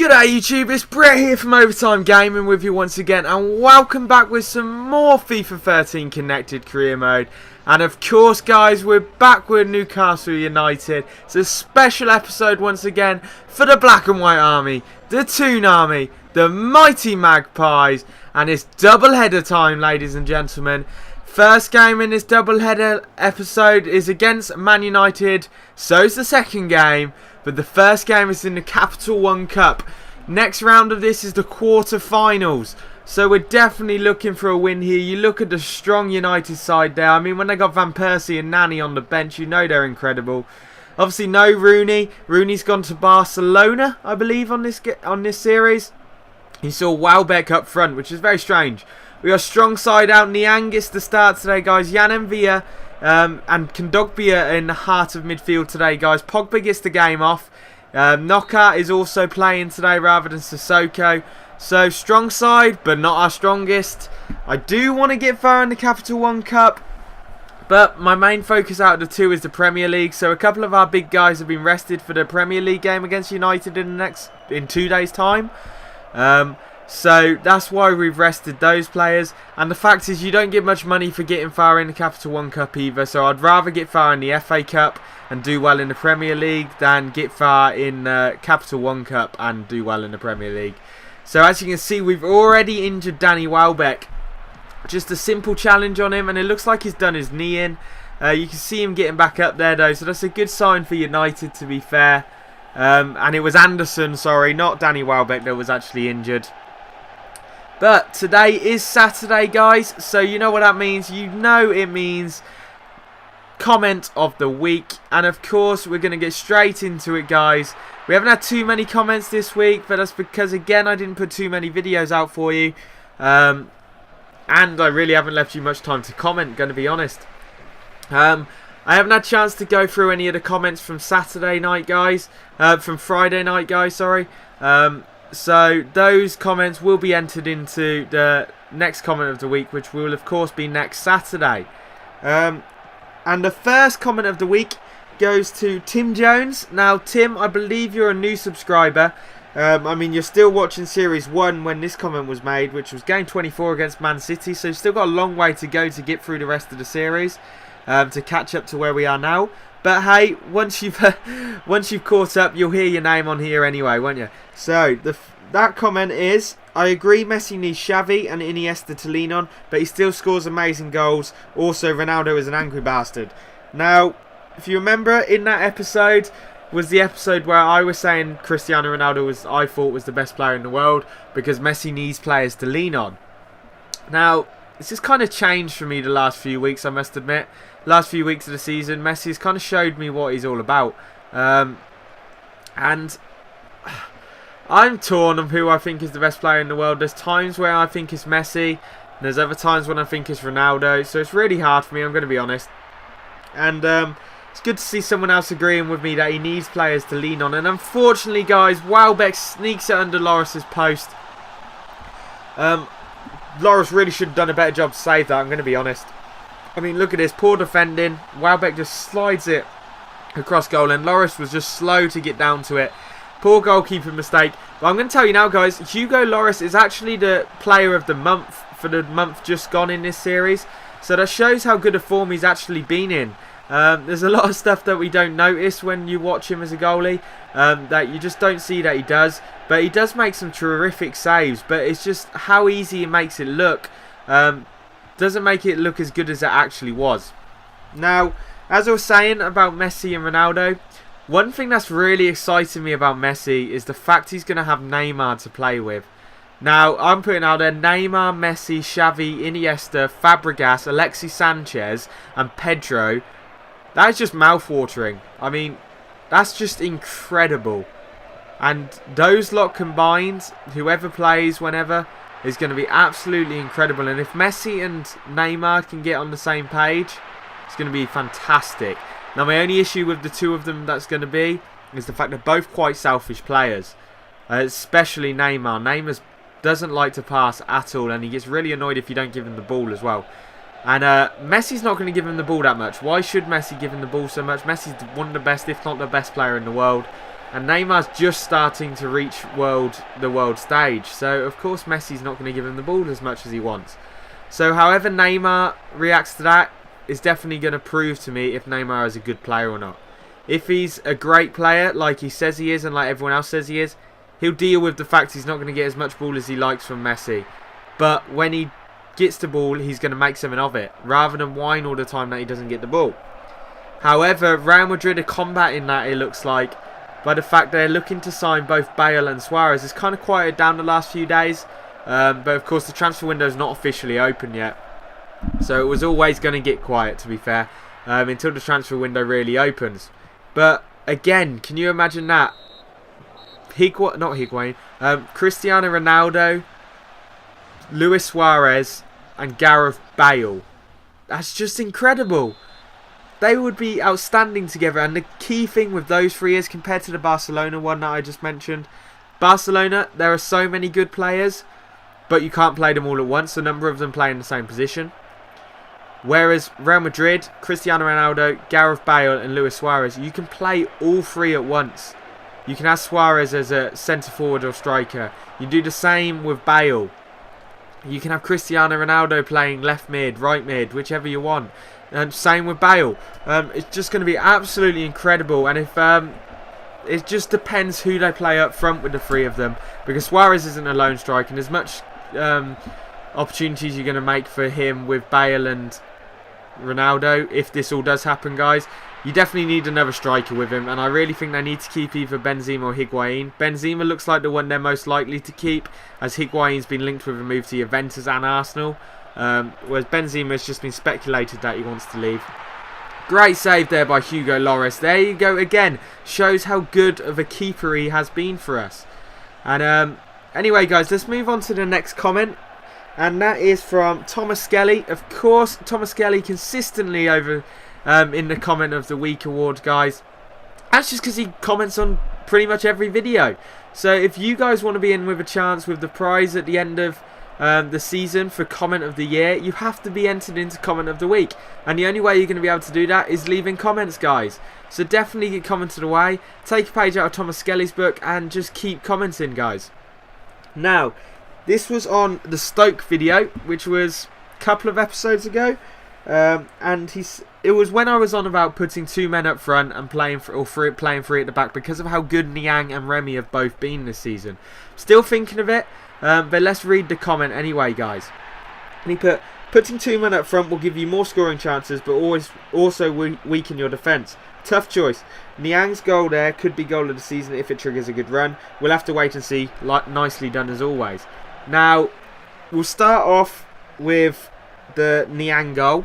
G'day YouTube, it's Brett here from Overtime Gaming with you once again, and welcome back with some more FIFA 13 Connected Career Mode. And of course guys, we're back with Newcastle United. It's a special episode once again for the Black and White Army, the Toon Army, the Mighty Magpies, and it's double header time, ladies and gentlemen. First game in this double header episode is against Man United, so is the second game. But the first game is in the Capital One Cup. Next round of this is the quarter-finals. So we're definitely looking for a win here. You look at the strong United side there. I mean, when they got Van Persie and Nani on the bench, you know they're incredible. Obviously, no Rooney. Rooney's gone to Barcelona, I believe, on this series. You saw Welbeck up front, which is very strange. We got a strong side out. Niangis to start today, guys. Jan Mbiwa. And Kondogbia in the heart of midfield today, guys. Pogba gets the game off. Knockout is also playing today rather than Sissoko. So, strong side, but not our strongest. I do want to get far in the Capital One Cup, but my main focus out of the two is the Premier League. So, a couple of our big guys have been rested for the Premier League game against United in 2 days' time. So that's why we've rested those players. And the fact is, you don't get much money for getting far in the Capital One Cup either. So I'd rather get far in the FA Cup and do well in the Premier League than get far in the Capital One Cup and do well in the Premier League. So as you can see, we've already injured Danny Welbeck. Just a simple challenge on him, and it looks like he's done his knee in. You can see him getting back up there though, so that's a good sign for United, to be fair. And it was Anderson, sorry, not Danny Welbeck, that was actually injured. But today is Saturday, guys, so you know what that means. You know it means comment of the week. And of course, we're going to get straight into it, guys. We haven't had too many comments this week, but that's because, again, I didn't put too many videos out for you. And I really haven't left you much time to comment, going to be honest. I haven't had a chance to go through any of the comments from Saturday night, guys. From Friday night, guys, sorry. So those comments will be entered into the next comment of the week, which will of course be next Saturday. And the first comment of the week goes to Tim Jones. Now Tim, I believe you're a new subscriber. I mean, you're still watching Series 1 when this comment was made, which was game 24 against Man City. So you've still got a long way to go to get through the rest of the series, to catch up to where we are now. But hey, once you've caught up, you'll hear your name on here anyway, won't you? So that comment is: I agree, Messi needs Xavi and Iniesta to lean on, but he still scores amazing goals. Also, Ronaldo is an angry bastard. Now, if you remember, in that episode was the episode where I was saying Cristiano Ronaldo I thought was the best player in the world because Messi needs players to lean on. Now, this has kind of changed for me the last few weeks, I must admit. Last few weeks of the season, Messi has kind of showed me what he's all about. And I'm torn on who I think is the best player in the world. There's times where I think it's Messi, and there's other times when I think it's Ronaldo. So it's really hard for me, I'm going to be honest. And it's good to see someone else agreeing with me that he needs players to lean on. And unfortunately, guys, Welbeck sneaks it under Lloris's post. Lloris really should have done a better job to save that, I'm going to be honest. I mean, look at this, poor defending. Welbeck just slides it across goal, and Lloris was just slow to get down to it. Poor goalkeeping mistake. But I'm going to tell you now, guys, Hugo Lloris is actually the player of the month for the month just gone in this series. So that shows how good a form he's actually been in. There's a lot of stuff that we don't notice when you watch him as a goalie, that you just don't see that he does. But he does make some terrific saves, but it's just how easy he makes it look. Doesn't make it look as good as it actually was. Now, as I was saying about Messi and Ronaldo, one thing that's really exciting me about Messi is the fact he's going to have Neymar to play with. Now, I'm putting out there Neymar, Messi, Xavi, Iniesta, Fabregas, Alexis Sanchez and Pedro. That is just mouth-watering. I mean, that's just incredible. And those lot combined, whoever plays whenever, is going to be absolutely incredible. And if Messi and Neymar can get on the same page, it's going to be fantastic. Now, my only issue with the two of them that's going to be is the fact they're both quite selfish players. Especially Neymar. Neymar doesn't like to pass at all, and he gets really annoyed if you don't give him the ball as well. And Messi's not going to give him the ball that much. Why should Messi give him the ball so much? Messi's one of the best, if not the best player in the world. And Neymar's just starting to reach the world stage. So, of course, Messi's not going to give him the ball as much as he wants. So, however Neymar reacts to that is definitely going to prove to me if Neymar is a good player or not. If he's a great player, like he says he is and like everyone else says he is, he'll deal with the fact he's not going to get as much ball as he likes from Messi. But when he gets the ball, he's going to make something of it, rather than whine all the time that he doesn't get the ball. However, Real Madrid are combating that, it looks like, by the fact they're looking to sign both Bale and Suarez. It's kind of quieted down the last few days, but of course the transfer window is not officially open yet. So it was always going to get quiet, to be fair, until the transfer window really opens. But again, can you imagine that? Cristiano Ronaldo, Luis Suarez and Gareth Bale. That's just incredible. They would be outstanding together. And the key thing with those three is, compared to the Barcelona one that I just mentioned, Barcelona, there are so many good players, but you can't play them all at once. A number of them play in the same position. Whereas Real Madrid, Cristiano Ronaldo, Gareth Bale and Luis Suarez, you can play all three at once. You can have Suarez as a centre forward or striker. You do the same with Bale. You can have Cristiano Ronaldo playing left mid, right mid, whichever you want. And same with Bale. It's just going to be absolutely incredible. And if it just depends who they play up front with the three of them, because Suarez isn't a lone striker, and as much opportunities you're going to make for him with Bale and Ronaldo, if this all does happen, guys, you definitely need another striker with him. And I really think they need to keep either Benzema or Higuain. Benzema looks like the one they're most likely to keep, as Higuain's been linked with a move to Juventus and Arsenal. Whereas Benzema has just been speculated that he wants to leave. Great save there by Hugo Lloris. There you go again. Shows how good of a keeper he has been for us. And anyway, guys, let's move on to the next comment. And that is from Thomas Skelly. Of course, Thomas Skelly consistently over in the Comment of the Week award, guys. That's just because he comments on pretty much every video. So if you guys want to be in with a chance with the prize at the end of the season for Comment of the Year, you have to be entered into Comment of the Week. And the only way you're going to be able to do that is leaving comments, guys. So definitely get commented away. Take a page out of Thomas Skelly's book and just keep commenting, guys. Now, this was on the Stoke video, which was a couple of episodes ago. And it was when I was on about putting two men up front and playing three at the back, because of how good Niang and Remy have both been this season. Still thinking of it. But let's read the comment anyway, guys. And he put, putting two men up front will give you more scoring chances, but also weaken your defence. Tough choice. Niang's goal there could be goal of the season if it triggers a good run. We'll have to wait and see. Nicely done as always. Now, we'll start off with the Niang goal.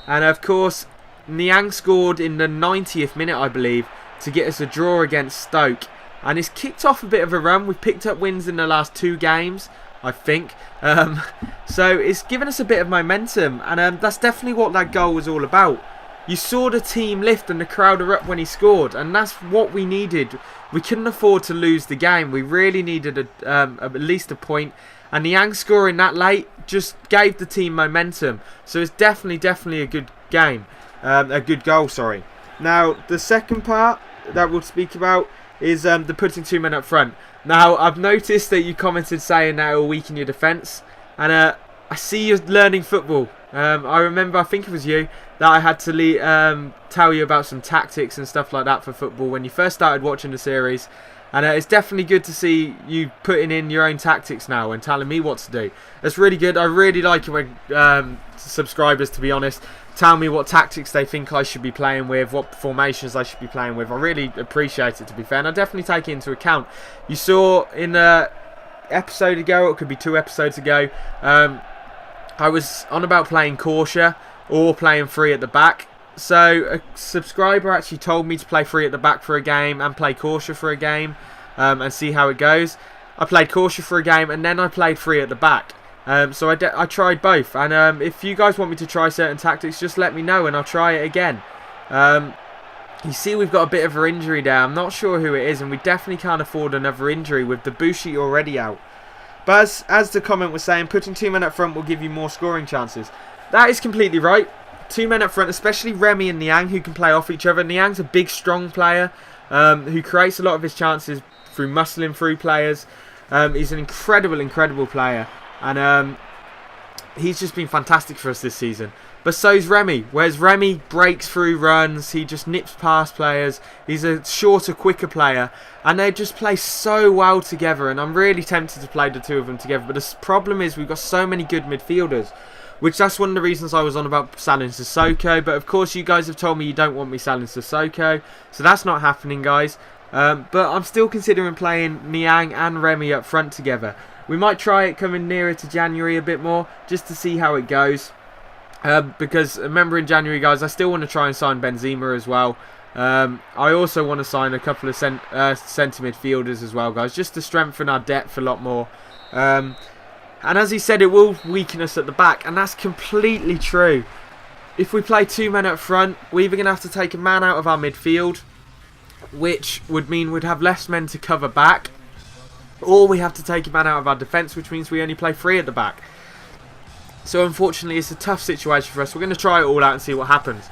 And of course, Niang scored in the 90th minute, I believe, to get us a draw against Stoke. And it's kicked off a bit of a run. We've picked up wins in the last 2 games, I think. So it's given us a bit of momentum. And that's definitely what that goal was all about. You saw the team lift and the crowd are up when he scored. And that's what we needed. We couldn't afford to lose the game. We really needed at least a point. And Niang scoring that late just gave the team momentum. So it's definitely a good game. A good goal, sorry. Now, the second part that we'll speak about is the putting two men up front. Now, I've noticed that you commented saying that it will weaken your defence. And I see you're learning football. I remember, I think it was you, that I had to tell you about some tactics and stuff like that for football when you first started watching the series. And it's definitely good to see you putting in your own tactics now and telling me what to do. That's really good. I really like it when subscribers, to be honest, tell me what tactics they think I should be playing with, what formations I should be playing with. I really appreciate it, to be fair, and I definitely take it into account. You saw in the episode ago, or it could be 2 episodes ago, I was on about playing cautious or playing free at the back. So a subscriber actually told me to play free at the back for a game and play cautious for a game and see how it goes. I played cautious for a game and then I played free at the back. So I tried both. And if you guys want me to try certain tactics, just let me know and I'll try it again. You see we've got a bit of an injury there. I'm not sure who it is, and we definitely can't afford another injury with DeBuchy already out. But as the comment was saying, putting 2 men up front will give you more scoring chances. That is completely right. 2 men up front, especially Remy and Niang, who can play off each other. Niang's a big, strong player. who creates a lot of his chances through muscling through players. He's an incredible player, and he's just been fantastic for us this season. But so's Remy. Whereas Remy breaks through runs, he just nips past players. He's a shorter, quicker player, and they just play so well together. And I'm really tempted to play the two of them together. But the problem is we've got so many good midfielders, which that's one of the reasons I was on about selling Sissoko. But of course, you guys have told me you don't want me selling Sissoko, so that's not happening, guys. But I'm still considering playing Niang and Remy up front together. We might try it coming nearer to January a bit more, just to see how it goes. Because remember, in January, guys, I still want to try and sign Benzema as well. I also want to sign a couple of centre midfielders as well, guys, just to strengthen our depth a lot more. And as he said, it will weaken us at the back, and that's completely true. If we play two men up front, we're either going to have to take a man out of our midfield, which would mean we'd have less men to cover back, or we have to take a man out of our defence, which means we only play three at the back. So unfortunately, it's a tough situation for us. We're going to try it all out and see what happens.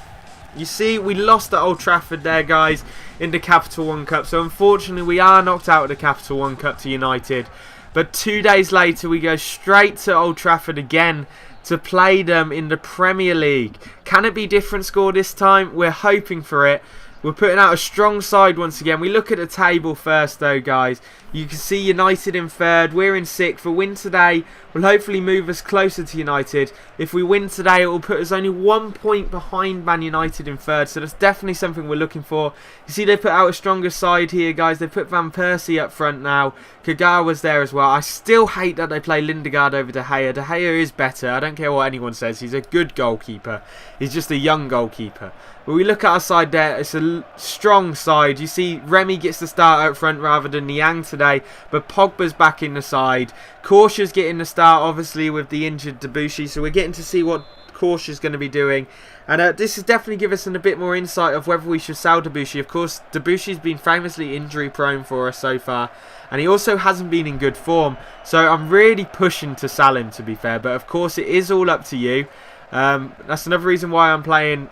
You see, we lost at Old Trafford there, guys, in the Capital One Cup. So unfortunately, we are knocked out of the Capital One Cup to United. But 2 days later, we go straight to Old Trafford again to play them in the Premier League. Can it be different score this time? We're hoping for it. We're putting out a strong side once again. We look at the table first, though, guys. You can see United in third. We're in sixth. A win today will hopefully move us closer to United. If we win today, it will put us only 1 point behind Man United in third. So that's definitely something we're looking for. You see, they put out a stronger side here, guys. They put Van Persie up front now. Kagawa's there as well. I still hate that they play Lindegaard over De Gea. De Gea is better. I don't care what anyone says. He's a good goalkeeper. He's just a young goalkeeper. But we look at our side there, it's a strong side. You see Remy gets the start out front rather than Niang today, but Pogba's back in the side. Korsha's getting the start, obviously, with the injured DeBuchy, so we're getting to see what Korsha's going to be doing. And this has definitely given us a bit more insight of whether we should sell DeBuchy. Of course, DeBuchy's been famously injury-prone for us so far, and he also hasn't been in good form. So I'm really pushing to sell him, to be fair, but of course it is all up to you. That's another reason why I'm playing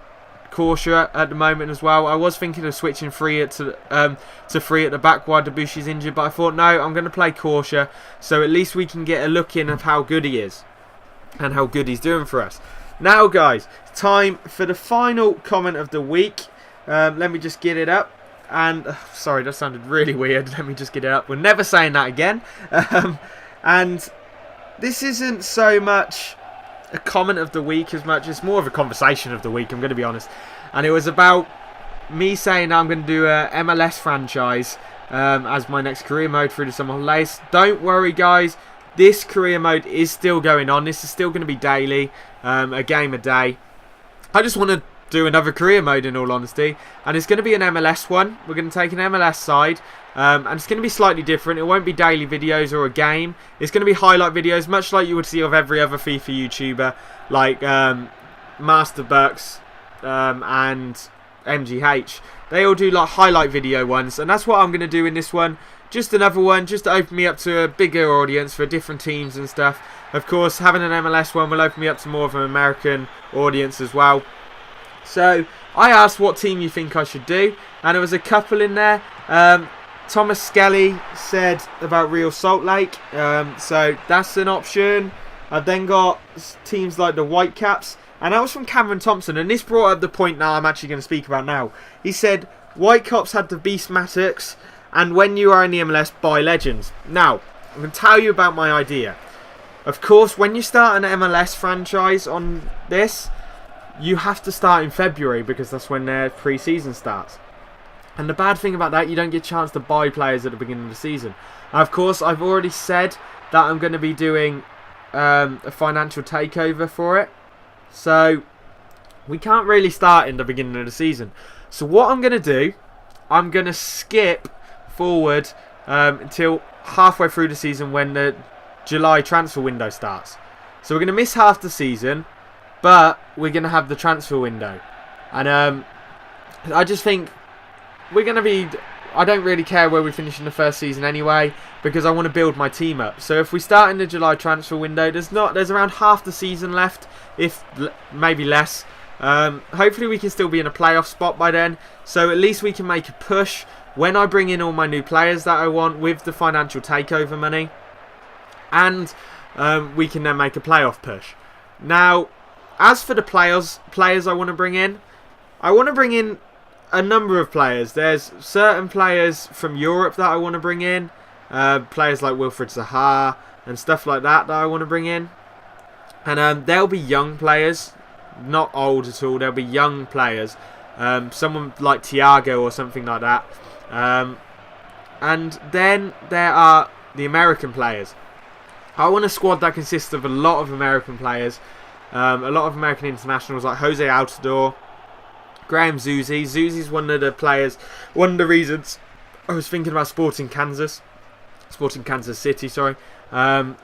Korsha at the moment as well. I was thinking of switching free to free at the back while Debuchy's injured, but I thought no, I'm going to play Korsha, so at least we can get a look in of how good he is and how good he's doing for us. Now, guys, time for the final comment of the week. Let me just get it up. And sorry, that sounded really weird. Let me just get it up. We're never saying that again. And this isn't so much a comment of the week as much. It's more of a conversation of the week, I'm going to be honest. And it was about me saying I'm going to do a MLS franchise as my next career mode through the summer holidays. Don't worry, guys. This career mode is still going on. This is still going to be daily, a game a day. I just want to do another career mode, in all honesty, and it's going to be an MLS one. We're going to take an MLS side, and it's going to be slightly different. It won't be daily videos or a game. It's going to be highlight videos, much like you would see of every other FIFA YouTuber, like Master Bucks and MGH. They all do like highlight video ones, and that's what I'm going to do in this one. Just another one, just to open me up to a bigger audience for different teams and stuff. Of course, having an MLS one will open me up to more of an American audience as well. So, I asked what team you think I should do, and there was a couple in there. Thomas Skelly said about Real Salt Lake, so that's an option. I've then got teams like the Whitecaps, and that was from Cameron Thompson, and this brought up the point now I'm actually going to speak about now. He said, Whitecaps had the Beastmatics, and when you are in the MLS, buy Legends. Now, I'm going to tell you about my idea. Of course, when you start an MLS franchise on this, you have to start in February because that's when their pre-season starts. And the bad thing about that, you don't get a chance to buy players at the beginning of the season. Of course, I've already said that I'm going to be doing a financial takeover for it. So, we can't really start in the beginning of the season. So what I'm going to do, I'm going to skip forward until halfway through the season when the July transfer window starts. So we're going to miss half the season, but we're going to have the transfer window. And I just think we're going to be... I don't really care where we finish in the first season anyway, because I want to build my team up. So if we start in the July transfer window, there's around half the season left, if maybe less. Hopefully we can still be in a playoff spot by then, so at least we can make a push when I bring in all my new players that I want with the financial takeover money, and we can then make a playoff push. Now, as for the players I want to bring in a number of players. There's certain players from Europe that I want to bring in, players like Wilfried Zaha and stuff like that I want to bring in, and they'll be young players, not old at all. They'll be young players, someone like Thiago or something like that. And then there are the American players. I want a squad that consists of a lot of American players, a lot of American internationals like Jose Altidore, Graham Zusi. Zusi's one of the players, one of the reasons I was thinking about Sporting Kansas City, sorry. And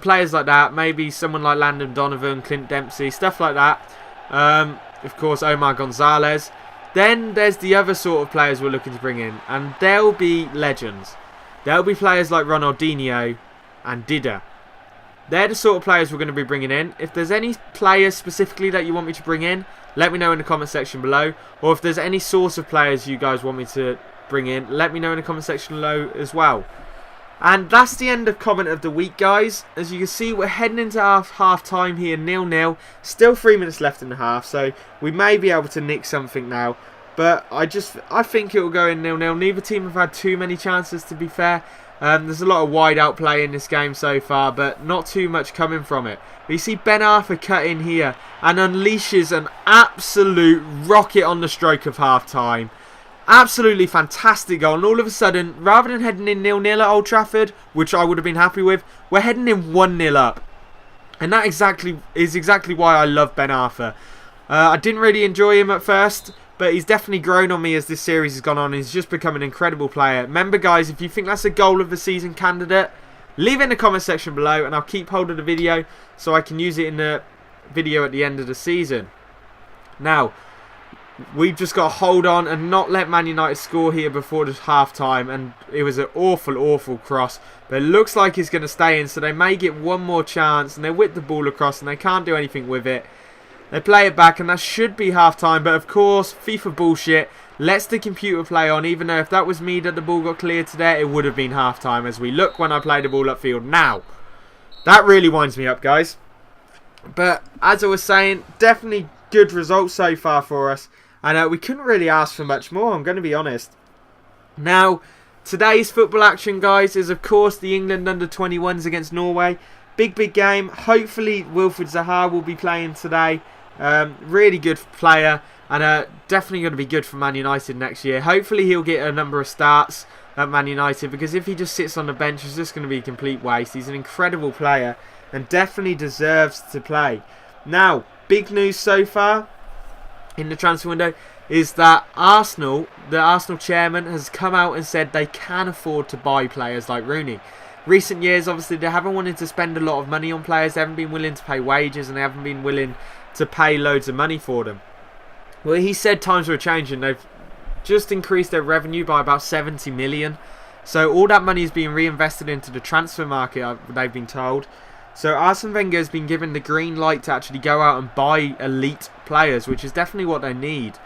players like that, maybe someone like Landon Donovan, Clint Dempsey, stuff like that. Of course, Omar Gonzalez. Then there's the other sort of players we're looking to bring in, and they'll be legends. There'll be players like Ronaldinho and Dida. They're the sort of players we're going to be bringing in. If there's any players specifically that you want me to bring in, let me know in the comment section below. Or if there's any sort of players you guys want me to bring in, let me know in the comment section below as well. And that's the end of comment of the week, guys. As you can see, we're heading into half time here, 0-0. Still 3 minutes left in the half, so we may be able to nick something now. But I think it will go in 0-0. Neither team have had too many chances, to be fair. There's a lot of wide out play in this game so far, but not too much coming from it. But you see Ben Arfa cut in here and unleashes an absolute rocket on the stroke of half time. Absolutely fantastic goal, and all of a sudden, rather than heading in 0-0 at Old Trafford, which I would have been happy with, we're heading in 1-0 up. And that is exactly why I love Ben Arfa. I didn't really enjoy him at first, but he's definitely grown on me as this series has gone on. He's just become an incredible player. Remember, guys, if you think that's a goal of the season candidate, leave it in the comment section below, and I'll keep hold of the video so I can use it in the video at the end of the season. Now, we've just got to hold on and not let Man United score here before the half-time. And it was an awful, awful cross. But it looks like it's going to stay in, so they may get one more chance. And they whip the ball across and they can't do anything with it. They play it back and that should be half-time. But of course, FIFA bullshit lets the computer play on. Even though if that was me that the ball got cleared today, it would have been half-time. As we look when I play the ball upfield now. That really winds me up, guys. But as I was saying, definitely good results so far for us. And we couldn't really ask for much more, I'm going to be honest. Now, today's football action, guys, is of course the England under-21s against Norway. Big game. Hopefully, Wilfried Zaha will be playing today. Really good player, and definitely going to be good for Man United next year. Hopefully, he'll get a number of starts at Man United, because if he just sits on the bench, it's just going to be a complete waste. He's an incredible player and definitely deserves to play. Now, big news so far in the transfer window is that Arsenal, the Arsenal chairman, has come out and said they can afford to buy players like Rooney. Recent years, obviously, they haven't wanted to spend a lot of money on players. They haven't been willing to pay wages, and they haven't been willing to pay loads of money for them. Well, he said times were changing. They've just increased their revenue by about 70 million. So all that money is being reinvested into the transfer market, they've been told. So Arsene Wenger has been given the green light to actually go out and buy elite players, which is definitely what they need.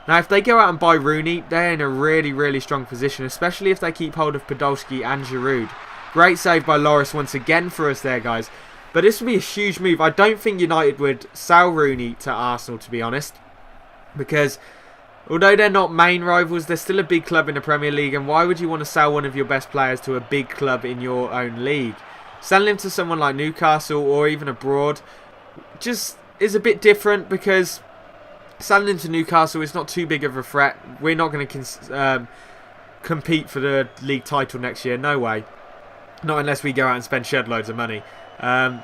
Now, if they go out and buy Rooney, they're in a really, really strong position, especially if they keep hold of Podolski and Giroud. Great save by Loris once again for us there, guys. But this would be a huge move. I don't think United would sell Rooney to Arsenal, to be honest. Because although they're not main rivals, they're still a big club in the Premier League. And why would you want to sell one of your best players to a big club in your own league? Selling him to someone like Newcastle or even abroad just is a bit different, because selling him to Newcastle is not too big of a threat. We're not going to compete for the league title next year. No way. Not unless we go out and spend shed loads of money. And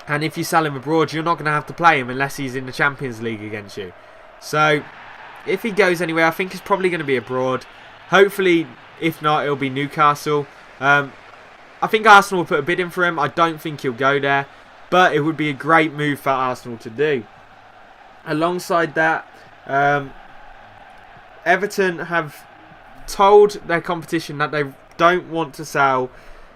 if you sell him abroad, you're not going to have to play him unless he's in the Champions League against you. So if he goes anywhere, I think it's probably going to be abroad. Hopefully, if not, it'll be Newcastle. I think Arsenal will put a bid in for him. I don't think he'll go there. But it would be a great move for Arsenal to do. Alongside that, Everton have told their competition that they don't want to sell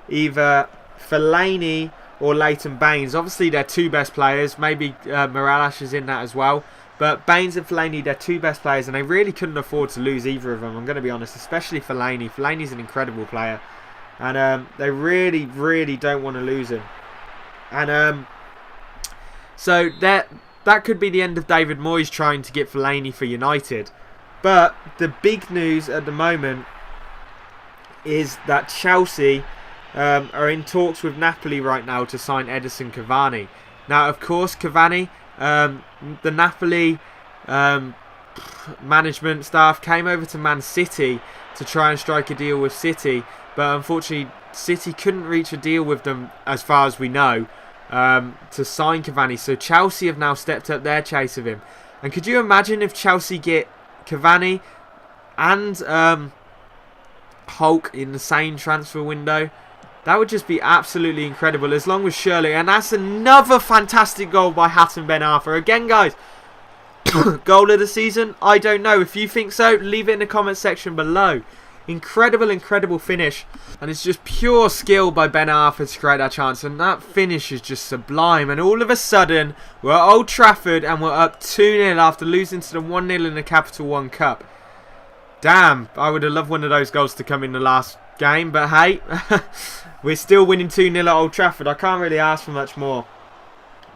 either Fellaini or Leighton Baines. Obviously, they're two best players. Maybe Morales is in that as well. But Baines and Fellaini, they're two best players, and they really couldn't afford to lose either of them, I'm going to be honest, especially Fellaini. Fellaini's an incredible player, and they really, really don't want to lose him. And so that could be the end of David Moyes trying to get Fellaini for United. But the big news at the moment is that Chelsea are in talks with Napoli right now to sign Edinson Cavani. Now, of course, Cavani, the Napoli management staff came over to Man City to try and strike a deal with City, but unfortunately City couldn't reach a deal with them, as far as we know, to sign Cavani. So Chelsea have now stepped up their chase of him. And could you imagine if Chelsea get Cavani and Hulk in the same transfer window? That would just be absolutely incredible, as long as Shearer. And that's another fantastic goal by Hatem Ben Arfa. Again, guys, goal of the season? I don't know. If you think so, leave it in the comment section below. Incredible, incredible finish. And it's just pure skill by Ben Arfa to create that chance. And that finish is just sublime. And all of a sudden, we're at Old Trafford and we're up 2-0 after losing to them 1-0 in the Capital One Cup. Damn, I would have loved one of those goals to come in the last game. But hey, we're still winning 2-0 at Old Trafford. I can't really ask for much more.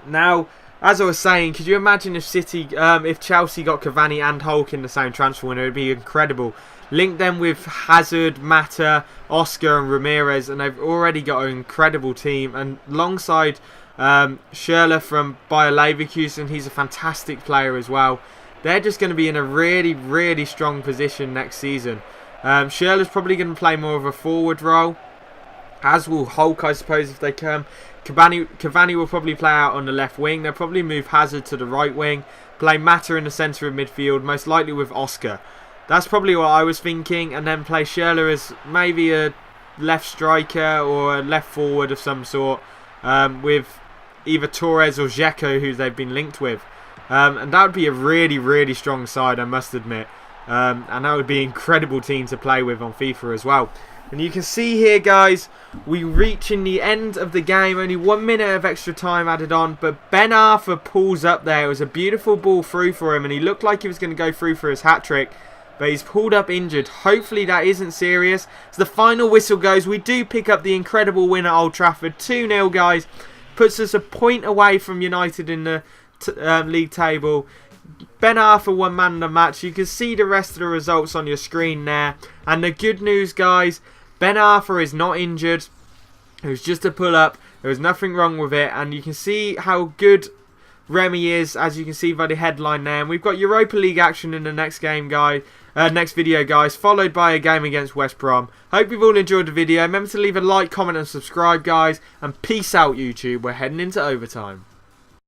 Now, as I was saying, could you imagine if if Chelsea got Cavani and Hulk in the same transfer window? It would be incredible. Link them with Hazard, Mata, Oscar and Ramirez, and they've already got an incredible team. And alongside Shearer from Bayer Leverkusen, he's a fantastic player as well. They're just going to be in a really, really strong position next season. Shearer's probably going to play more of a forward role, as will Hulk, I suppose, if they come. Cavani will probably play out on the left wing. They'll probably move Hazard to the right wing, play Mata in the centre of midfield, most likely with Oscar. That's probably what I was thinking, and then play Shearer as maybe a left striker or a left forward of some sort, with either Torres or Dzeko, who they've been linked with. And that would be a really, really strong side, I must admit. And that would be an incredible team to play with on FIFA as well. And you can see here, guys, we reaching the end of the game. Only 1 minute of extra time added on. But Ben Arfa pulls up there. It was a beautiful ball through for him, and he looked like he was going to go through for his hat-trick. But he's pulled up injured. Hopefully that isn't serious. As the final whistle goes, we do pick up the incredible win at Old Trafford. 2-0, guys. Puts us a point away from United in the league table. Ben Arfa won man of the match. You can see the rest of the results on your screen there. And the good news, guys, Ben Arfa is not injured. It was just a pull-up. There was nothing wrong with it. And you can see how good Remy is, as you can see by the headline there. And we've got Europa League action in the next game, guys. Next video, guys, followed by a game against West Brom. Hope you've all enjoyed the video. Remember to leave a like, comment and subscribe, guys. And peace out, YouTube. We're heading into overtime.